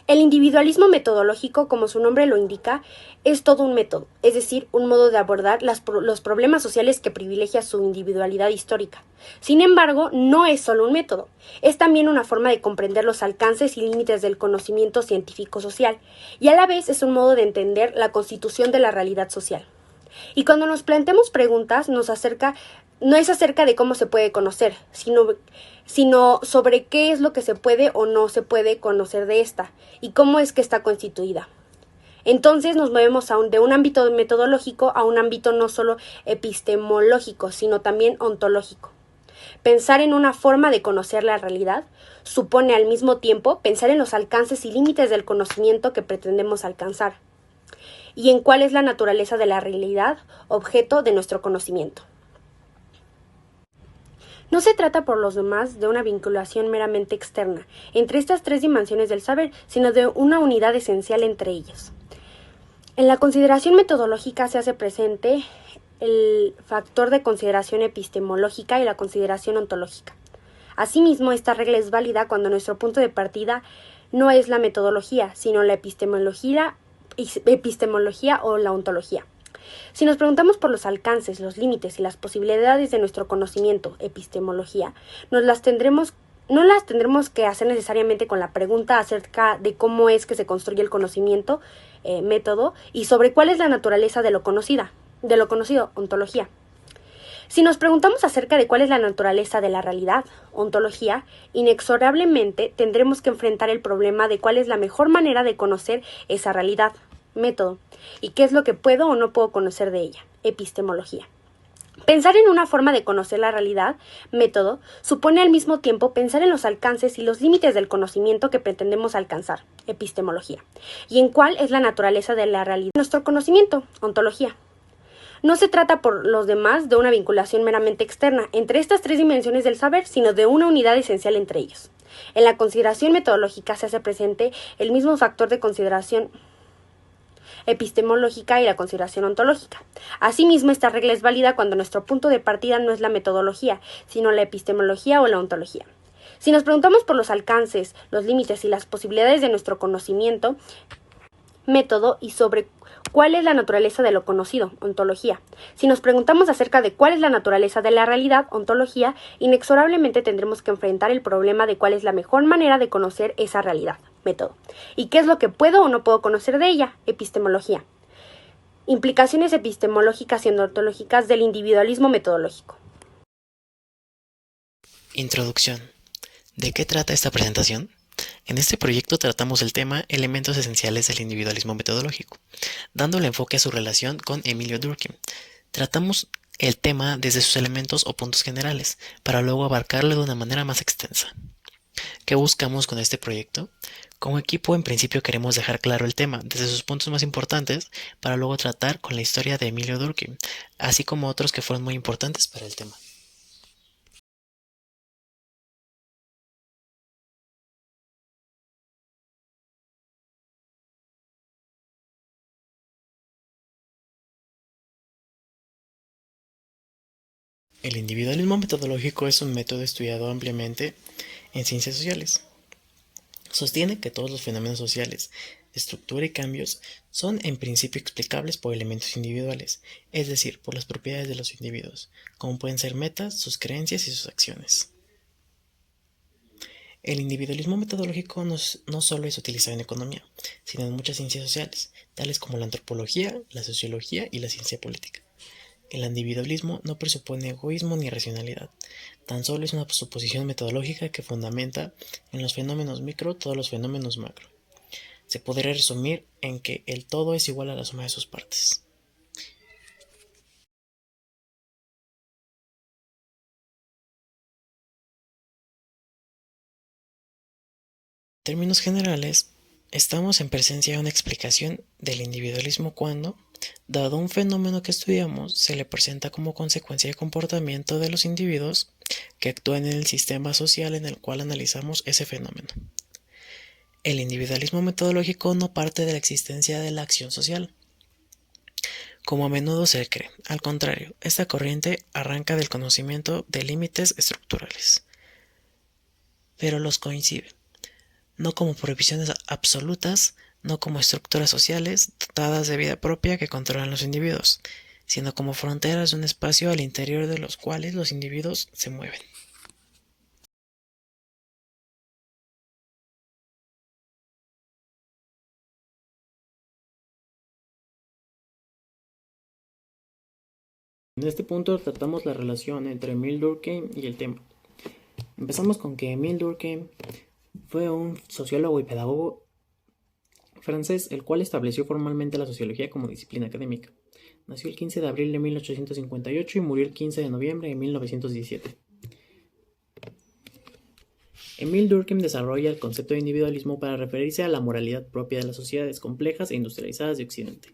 El individualismo metodológico, como su nombre lo indica, es todo un método, es decir, un modo de abordar los problemas sociales que privilegia su individualidad histórica. Sin embargo, no es solo un método, es también una forma de comprender los alcances y límites del conocimiento científico-social, y a la vez es un modo de entender la constitución de la realidad social. Y cuando nos planteamos preguntas, no es acerca de cómo se puede conocer, sino sobre qué es lo que se puede o no se puede conocer de esta, y cómo es que está constituida. Entonces nos movemos de un ámbito metodológico a un ámbito no solo epistemológico, sino también ontológico. Pensar en una forma de conocer la realidad supone al mismo tiempo pensar en los alcances y límites del conocimiento que pretendemos alcanzar, y en cuál es la naturaleza de la realidad, objeto de nuestro conocimiento. No se trata por los demás de una vinculación meramente externa entre estas tres dimensiones del saber, sino de una unidad esencial entre ellas. En la consideración metodológica se hace presente el factor de consideración epistemológica y la consideración ontológica. Asimismo, esta regla es válida cuando nuestro punto de partida no es la metodología, sino la epistemología o la ontología. Si nos preguntamos por los alcances, los límites y las posibilidades de nuestro conocimiento, epistemología, no las tendremos que hacer necesariamente con la pregunta acerca de cómo es que se construye el conocimiento, método, y sobre cuál es la naturaleza de lo conocido, ontología. Si nos preguntamos acerca de cuál es la naturaleza de la realidad, ontología, inexorablemente tendremos que enfrentar el problema de cuál es la mejor manera de conocer esa realidad, método, y qué es lo que puedo o no puedo conocer de ella, epistemología. Pensar en una forma de conocer la realidad, método, supone al mismo tiempo pensar en los alcances y los límites del conocimiento que pretendemos alcanzar, epistemología, y en cuál es la naturaleza de la realidad de nuestro conocimiento, ontología. No se trata por los demás de una vinculación meramente externa entre estas tres dimensiones del saber, sino de una unidad esencial entre ellos. En la consideración metodológica se hace presente el mismo factor de consideración epistemológica y la consideración ontológica. Asimismo, esta regla es válida cuando nuestro punto de partida no es la metodología, sino la epistemología o la ontología. Si nos preguntamos por los alcances, los límites y las posibilidades de nuestro conocimiento, método, y sobre cuál es la naturaleza de lo conocido, ontología. Si nos preguntamos acerca de cuál es la naturaleza de la realidad, ontología, inexorablemente tendremos que enfrentar el problema de cuál es la mejor manera de conocer esa realidad, método. ¿Y qué es lo que puedo o no puedo conocer de ella? Epistemología. Implicaciones epistemológicas y ontológicas del individualismo metodológico. Introducción. ¿De qué trata esta presentación? En este proyecto tratamos el tema elementos esenciales del individualismo metodológico, dándole enfoque a su relación con Emilio Durkheim. Tratamos el tema desde sus elementos o puntos generales, para luego abarcarlo de una manera más extensa. ¿Qué buscamos con este proyecto? Como equipo, en principio queremos dejar claro el tema desde sus puntos más importantes, para luego tratar con la historia de Emilio Durkheim, así como otros que fueron muy importantes para el tema. El individualismo metodológico es un método estudiado ampliamente en ciencias sociales. Sostiene que todos los fenómenos sociales, estructura y cambios son en principio explicables por elementos individuales, es decir, por las propiedades de los individuos, como pueden ser metas, sus creencias y sus acciones. El individualismo metodológico no solo es utilizado en economía, sino en muchas ciencias sociales, tales como la antropología, la sociología y la ciencia política. El individualismo no presupone egoísmo ni racionalidad, tan solo es una suposición metodológica que fundamenta en los fenómenos micro todos los fenómenos macro. Se podría resumir en que el todo es igual a la suma de sus partes. En términos generales, estamos en presencia de una explicación del individualismo cuando, dado un fenómeno que estudiamos, se le presenta como consecuencia de comportamiento de los individuos que actúan en el sistema social en el cual analizamos ese fenómeno. El individualismo metodológico no parte de la existencia de la acción social, como a menudo se cree. Al contrario, esta corriente arranca del conocimiento de límites estructurales, pero los coincide. no como prohibiciones absolutas, no como estructuras sociales dotadas de vida propia que controlan los individuos, sino como fronteras de un espacio al interior de los cuales los individuos se mueven. En este punto tratamos la relación entre Émile Durkheim y el tema. Empezamos con que Émile Durkheim fue un sociólogo y pedagogo francés, el cual estableció formalmente la sociología como disciplina académica. Nació el 15 de abril de 1858 y murió el 15 de noviembre de 1917. Émile Durkheim desarrolla el concepto de individualismo para referirse a la moralidad propia de las sociedades complejas e industrializadas de Occidente.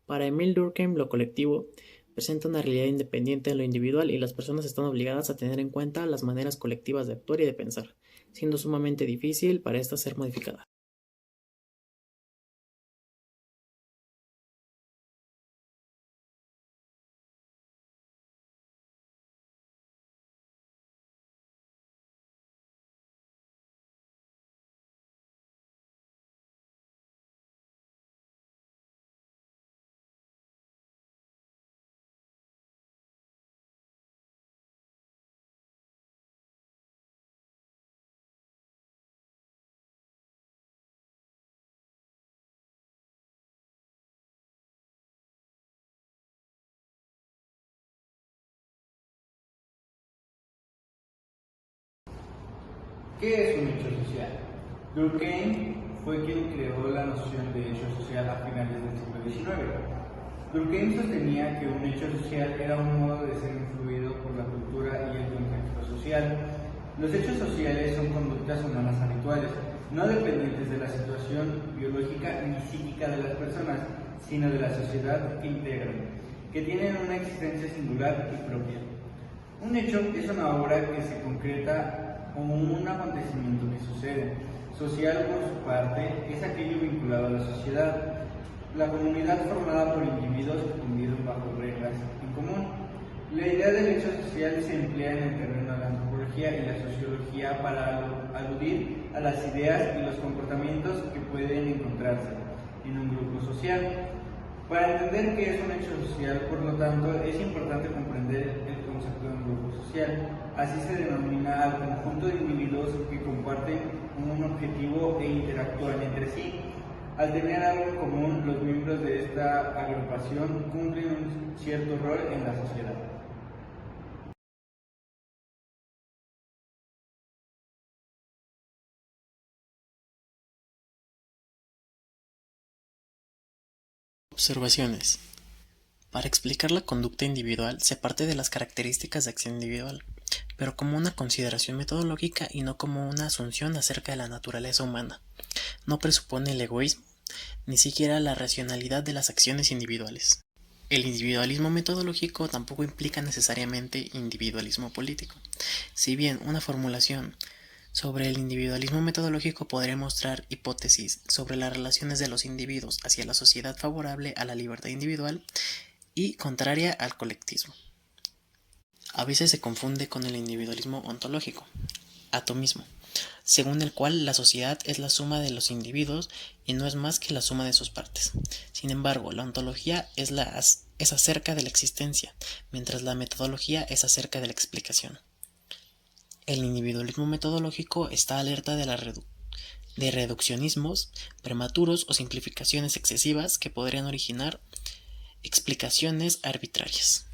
Para Émile Durkheim, lo colectivo presenta una realidad independiente de lo individual y las personas están obligadas a tener en cuenta las maneras colectivas de actuar y de pensar, siendo sumamente difícil para estas ser modificadas. ¿Qué es un hecho social? Durkheim fue quien creó la noción de hecho social a finales del siglo XIX. Durkheim sostenía que un hecho social era un modo de ser influido por la cultura y el contexto social. Los hechos sociales son conductas humanas habituales, no dependientes de la situación biológica ni psíquica de las personas, sino de la sociedad que integran, que tienen una existencia singular y propia. Un hecho es una obra que se concreta como un acontecimiento que sucede. Social, por su parte, es aquello vinculado a la sociedad, la comunidad formada por individuos que conviven bajo reglas en común. La idea del hecho social se emplea en el terreno de la antropología y la sociología para aludir a las ideas y los comportamientos que pueden encontrarse en un grupo social. Para entender qué es un hecho social, por lo tanto, es importante comprender el concepto de un grupo social. Así se denomina al conjunto de individuos que comparten un objetivo e interactúan entre sí. Al tener algo en común, los miembros de esta agrupación cumplen un cierto rol en la sociedad. Observaciones. Para explicar la conducta individual se parte de las características de acción individual, pero como una consideración metodológica y no como una asunción acerca de la naturaleza humana. No presupone el egoísmo, ni siquiera la racionalidad de las acciones individuales. El individualismo metodológico tampoco implica necesariamente individualismo político. Si bien una formulación sobre el individualismo metodológico podría mostrar hipótesis sobre las relaciones de los individuos hacia la sociedad favorable a la libertad individual y contraria al colectivismo. A veces se confunde con el individualismo ontológico, atomismo, según el cual la sociedad es la suma de los individuos y no es más que la suma de sus partes. Sin embargo, la ontología es acerca de la existencia, mientras la metodología es acerca de la explicación. El individualismo metodológico está alerta de reduccionismos prematuros o simplificaciones excesivas que podrían originar explicaciones arbitrarias.